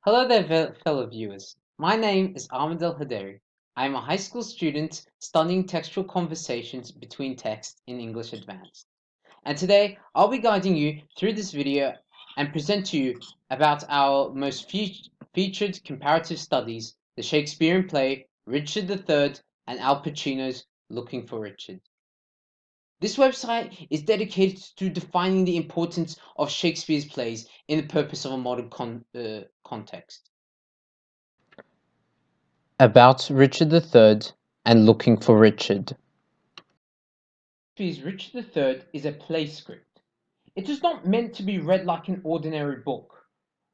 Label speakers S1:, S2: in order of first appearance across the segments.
S1: Hello there, fellow viewers. My name is Ahmed El Haderi. I am a high school student studying textual conversations between texts in English Advanced. And today, I'll be guiding you through this video and present to you about our most featured comparative studies, the Shakespearean play Richard III and Al Pacino's Looking for Richard. This website is dedicated to defining the importance of Shakespeare's plays in the purpose of a modern context. About Richard III and Looking for Richard. Shakespeare's Richard III is a play script. It is not meant to be read like an ordinary book,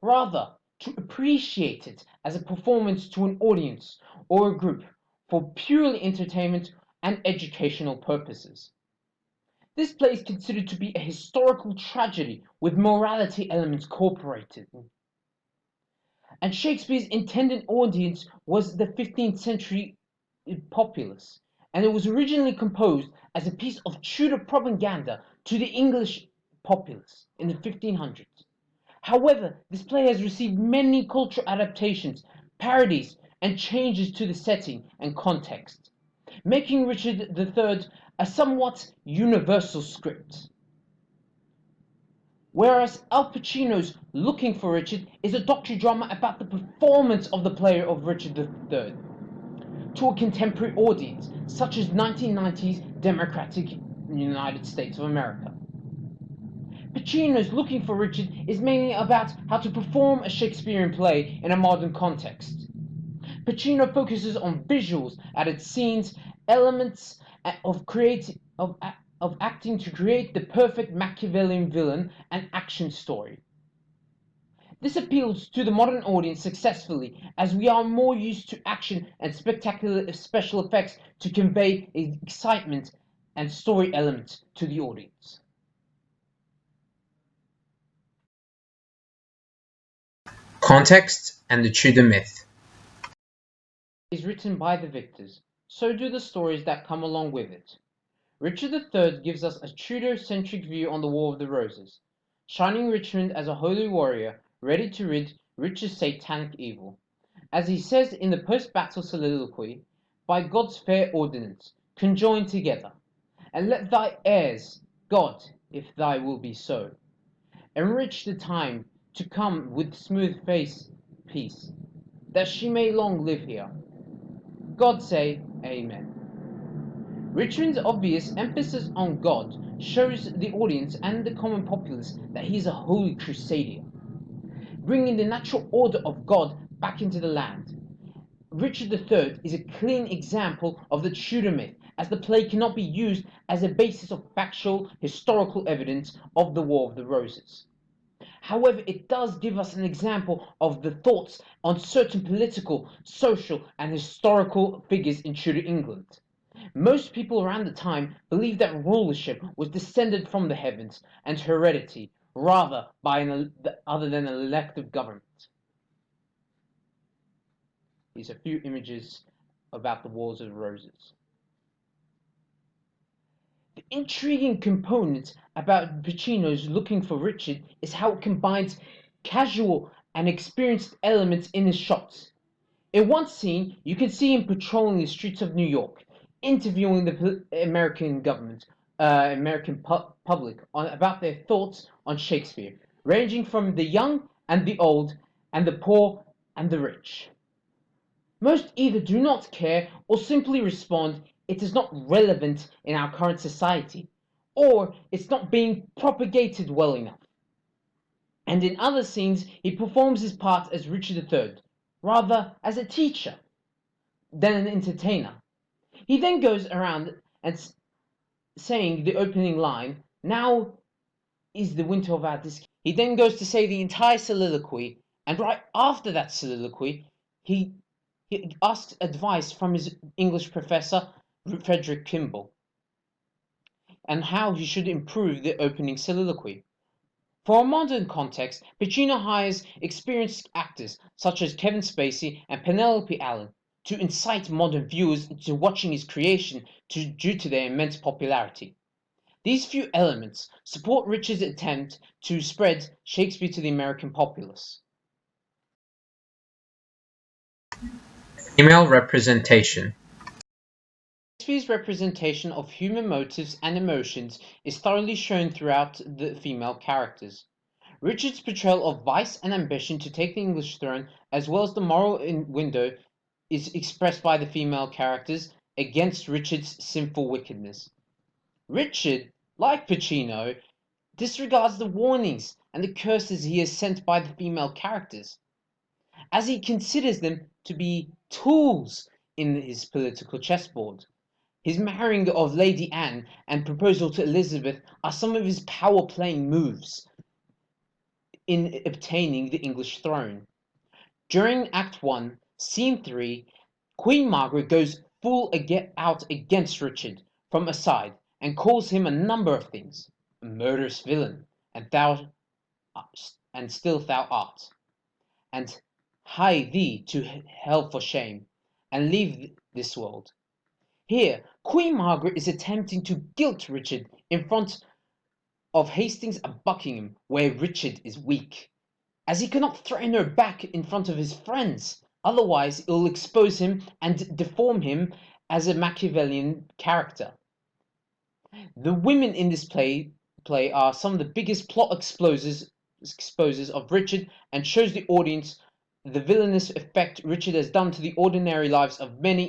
S1: rather to appreciate it as a performance to an audience or a group for purely entertainment and educational purposes. This play is considered to be a historical tragedy with morality elements incorporated. And Shakespeare's intended audience was the 15th century populace, and it was originally composed as a piece of Tudor propaganda to the English populace in the 1500s. However, this play has received many cultural adaptations, parodies, and changes to the setting and context, making Richard III a somewhat universal script. Whereas Al Pacino's Looking for Richard is a docudrama about the performance of the player of Richard III to a contemporary audience, such as 1990's Democratic United States of America. Pacino's Looking for Richard is mainly about how to perform a Shakespearean play in a modern context. Pacino focuses on visuals, added scenes, elements of acting to create the perfect Machiavellian villain and action story. This appeals to the modern audience successfully, as we are more used to action and spectacular special effects to convey excitement and story elements to the audience. Context and the Tudor myth is written by the victors, so do the stories that come along with it. Richard III gives us a Tudor-centric view on the War of the Roses, shining Richmond as a holy warrior ready to rid Richard's satanic evil. As he says in the post-battle soliloquy, "By God's fair ordinance, conjoin together, and let thy heirs, God, if thy will be so, enrich the time to come with smooth face peace, that she may long live here. God say, Amen." Richmond's obvious emphasis on God shows the audience and the common populace that he is a holy crusader, bringing the natural order of God back into the land. Richard III is a clean example of the Tudor myth, as the play cannot be used as a basis of factual, historical evidence of the War of the Roses. However, it does give us an example of the thoughts on certain political, social, and historical figures in Tudor England. Most people around the time believed that rulership was descended from the heavens and heredity rather other than an elective government. These are a few images about the Wars of the Roses. The intriguing component about Pacino's Looking for Richard is how it combines casual and experienced elements in his shots. In one scene, you can see him patrolling the streets of New York, interviewing the American government, public about their thoughts on Shakespeare, ranging from the young and the old, and the poor and the rich. Most either do not care or simply respond, "It is not relevant in our current society," or "It's not being propagated well enough." And in other scenes, he performs his part as Richard III, rather as a teacher than an entertainer. He then goes around and saying the opening line, "Now is the winter of our discontent." He then goes to say the entire soliloquy, and right after that soliloquy, he asks advice from his English professor, Frederick Kimball, and how he should improve the opening soliloquy. For a modern context, Pacino hires experienced actors such as Kevin Spacey and Penelope Allen to incite modern viewers into watching his creation due to their immense popularity. These few elements support Richard's attempt to spread Shakespeare to the American populace.
S2: Female representation.
S1: Shakespeare's representation of human motives and emotions is thoroughly shown throughout the female characters. Richard's portrayal of vice and ambition to take the English throne, as well as the moral window, is expressed by the female characters against Richard's sinful wickedness. Richard, like Pacino, disregards the warnings and the curses he is sent by the female characters, as he considers them to be tools in his political chessboard. His marrying of Lady Anne and proposal to Elizabeth are some of his power playing moves in obtaining the English throne. During Act 1, Scene 3, Queen Margaret goes full out against Richard from aside and calls him a number of things, a murderous villain, and still thou art, and hie thee to hell for shame, and leave this world. Here, Queen Margaret is attempting to guilt Richard in front of Hastings and Buckingham, where Richard is weak, as he cannot threaten her back in front of his friends, otherwise it will expose him and deform him as a Machiavellian character. The women in this play are some of the biggest plot exposers of Richard, and shows the audience the villainous effect Richard has done to the ordinary lives of many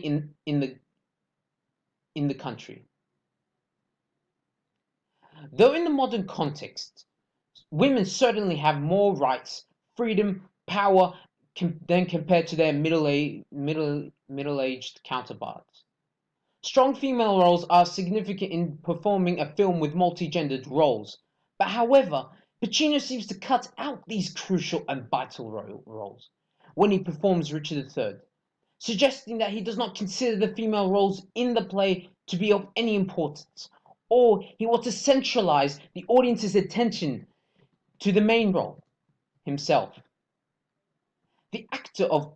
S1: in the country. Though in the modern context, women certainly have more rights, freedom, power than compared to their middle-aged counterparts. Strong female roles are significant in performing a film with multi-gendered roles, but however, Pacino seems to cut out these crucial and vital roles when he performs Richard III, suggesting that he does not consider the female roles in the play to be of any importance, or he wants to centralize the audience's attention to the main role, himself. The actor of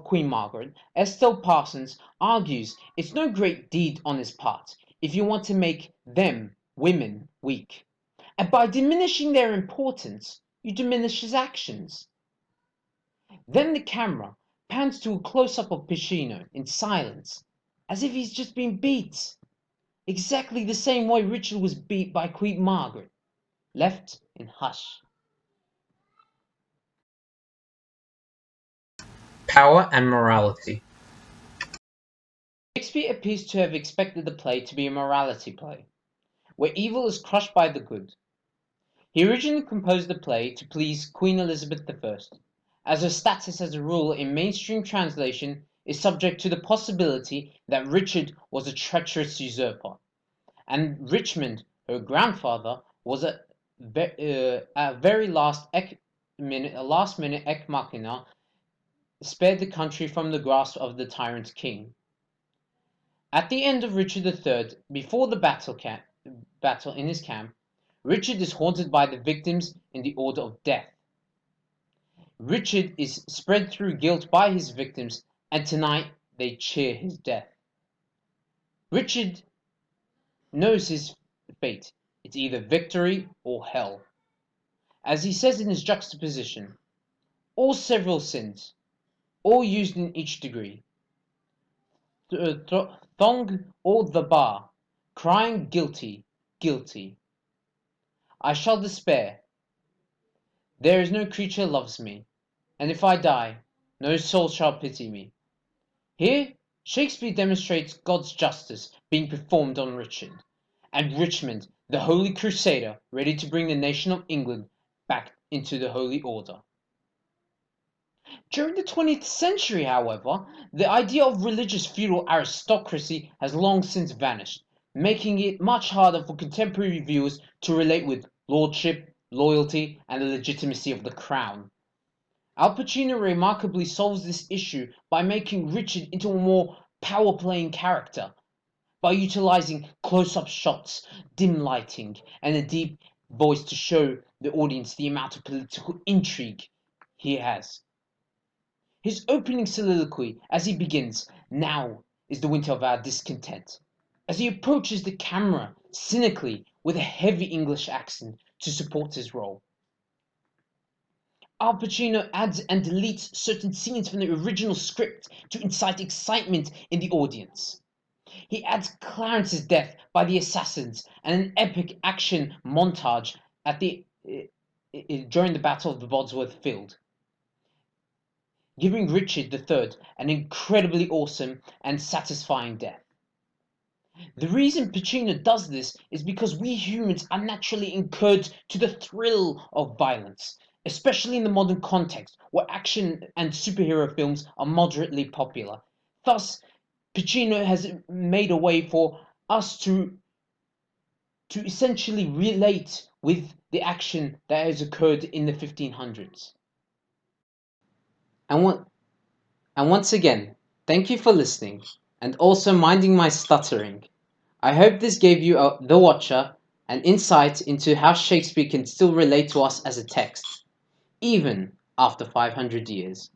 S1: Queen Margaret, Estelle Parsons, argues it's no great deed on his part if you want to make them, women, weak. And by diminishing their importance, you diminish his actions. Then the camera pans to a close-up of Pacino in silence, as if he's just been beat. Exactly the same way Richard was beat by Queen Margaret, left in hush.
S2: Power and morality.
S1: Shakespeare appears to have expected the play to be a morality play, where evil is crushed by the good. He originally composed the play to please Queen Elizabeth I, as her status as a ruler in mainstream translation is subject to the possibility that Richard was a treacherous usurper, and Richmond, her grandfather, was a very last minute ex machina, spared the country from the grasp of the tyrant king. At the end of Richard III, before the battle in his camp, Richard is haunted by the victims in the order of death. Richard is spread through guilt by his victims, and tonight they cheer his death. Richard knows his fate. It's either victory or hell. As he says in his juxtaposition, all several sins, all used in each degree. Thong or the bar, crying guilty, guilty. I shall despair. There is no creature loves me, and if I die, no soul shall pity me. Here Shakespeare demonstrates God's justice being performed on Richard, and Richmond, the holy crusader, ready to bring the nation of England back into the holy order. During the 20th century, however, the idea of religious feudal aristocracy has long since vanished, making it much harder for contemporary viewers to relate with lordship, loyalty, and the legitimacy of the crown. Al Pacino remarkably solves this issue by making Richard into a more power-playing character, by utilizing close-up shots, dim lighting, and a deep voice to show the audience the amount of political intrigue he has. His opening soliloquy as he begins, "Now is the winter of our discontent," as he approaches the camera cynically with a heavy English accent to support his role. Al Pacino adds and deletes certain scenes from the original script to incite excitement in the audience. He adds Clarence's death by the assassins and an epic action montage during the Battle of the Bosworth Field, giving Richard III an incredibly awesome and satisfying death. The reason Pacino does this is because we humans are naturally incurred to the thrill of violence, especially in the modern context where action and superhero films are moderately popular. Thus, Pacino has made a way for us to essentially relate with the action that has occurred in the 1500s. And, and once again, thank you for listening and also minding my stuttering. I hope this gave you, the watcher, an insight into how Shakespeare can still relate to us as a text, even after 500 years.